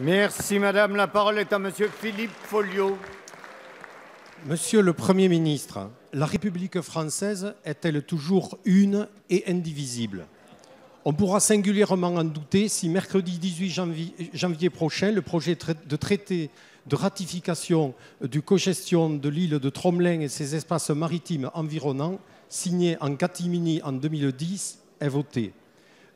Merci madame. La parole est à monsieur Philippe Folliot. Monsieur le Premier ministre, la République française est-elle toujours une et indivisible? On pourra singulièrement en douter si mercredi 18 janvier prochain, le projet de traité de ratification du cogestion de l'île de Tromelin et ses espaces maritimes environnants, signé en catimini en 2010, est voté.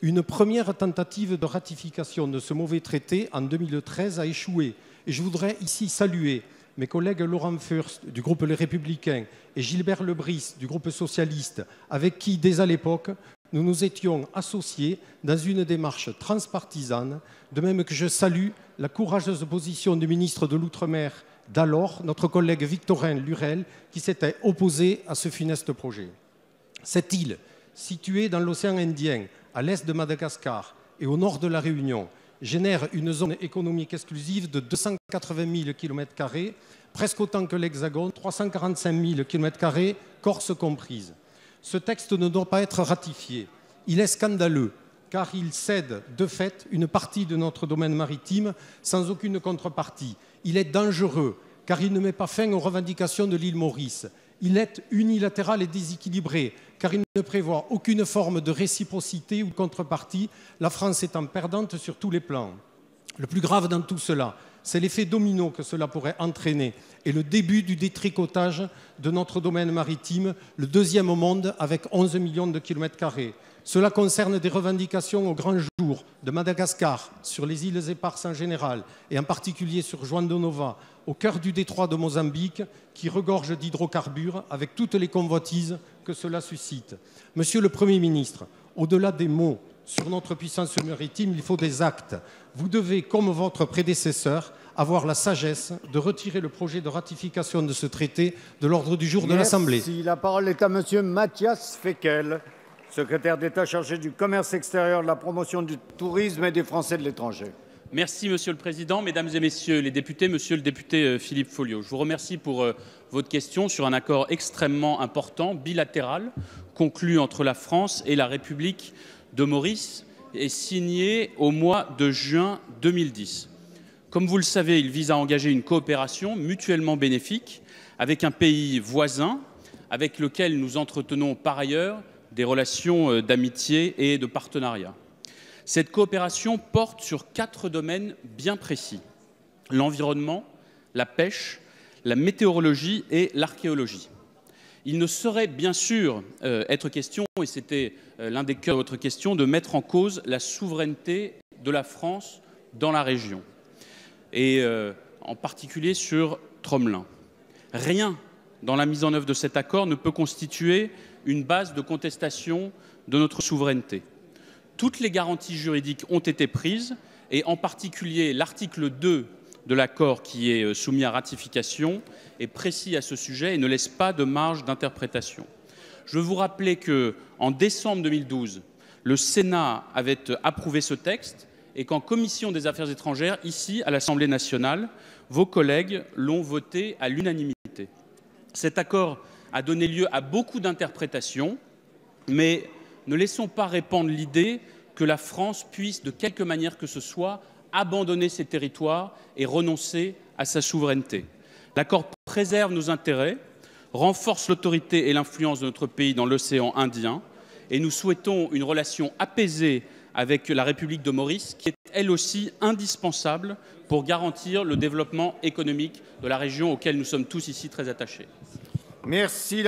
Une première tentative de ratification de ce mauvais traité en 2013 a échoué. Et je voudrais ici saluer mes collègues Laurent Furst du groupe Les Républicains et Gilbert Lebris du groupe socialiste, avec qui, dès à l'époque, nous nous étions associés dans une démarche transpartisane, de même que je salue la courageuse position du ministre de l'Outre-mer d'alors, notre collègue Victorin Lurel, qui s'était opposé à ce funeste projet. Cette île, située dans l'océan Indien, à l'est de Madagascar et au nord de la Réunion, génère une zone économique exclusive de 280 000 km², presque autant que l'Hexagone, 345 000 km², Corse comprise. Ce texte ne doit pas être ratifié. Il est scandaleux, car il cède de fait une partie de notre domaine maritime sans aucune contrepartie. Il est dangereux, car il ne met pas fin aux revendications de l'île Maurice. Il est unilatéral et déséquilibré, car il ne prévoit aucune forme de réciprocité ou de contrepartie, la France étant perdante sur tous les plans. Le plus grave dans tout cela, c'est l'effet domino que cela pourrait entraîner et le début du détricotage de notre domaine maritime, le deuxième au monde avec 11 millions de km². Cela concerne des revendications au grand jour de Madagascar, sur les îles éparses en général, et en particulier sur João Nova, au cœur du détroit de Mozambique, qui regorge d'hydrocarbures avec toutes les convoitises que cela suscite. Monsieur le Premier ministre, au-delà des mots sur notre puissance maritime, il faut des actes. Vous devez, comme votre prédécesseur, avoir la sagesse de retirer le projet de ratification de ce traité de l'ordre du jour de l'Assemblée. Merci. La parole est à monsieur Matthias Fekl, secrétaire d'État chargé du commerce extérieur, de la promotion du tourisme et des Français de l'étranger. Merci Monsieur le Président, Mesdames et Messieurs les députés, Monsieur le député Philippe Folliot. Je vous remercie pour votre question sur un accord extrêmement important, bilatéral, conclu entre la France et la République de Maurice et signé au mois de juin 2010. Comme vous le savez, il vise à engager une coopération mutuellement bénéfique avec un pays voisin avec lequel nous entretenons par ailleurs des relations d'amitié et de partenariat. Cette coopération porte sur 4 domaines bien précis: l'environnement, la pêche, la météorologie et l'archéologie. Il ne saurait bien sûr être question, et c'était l'un des cœurs de votre question, de mettre en cause la souveraineté de la France dans la région, et en particulier sur Tromelin. Rien dans la mise en œuvre de cet accord ne peut constituer une base de contestation de notre souveraineté. Toutes les garanties juridiques ont été prises, et en particulier l'article 2 de l'accord qui est soumis à ratification est précis à ce sujet et ne laisse pas de marge d'interprétation. Je veux vous rappeler qu'en décembre 2012, le Sénat avait approuvé ce texte et qu'en commission des affaires étrangères, ici à l'Assemblée nationale, vos collègues l'ont voté à l'unanimité. Cet accord a donné lieu à beaucoup d'interprétations, mais ne laissons pas répandre l'idée que la France puisse, de quelque manière que ce soit, abandonner ses territoires et renoncer à sa souveraineté. L'accord préserve nos intérêts, renforce l'autorité et l'influence de notre pays dans l'océan Indien, et nous souhaitons une relation apaisée avec la République de Maurice, qui est elle aussi indispensable pour garantir le développement économique de la région auquel nous sommes tous ici très attachés. Merci.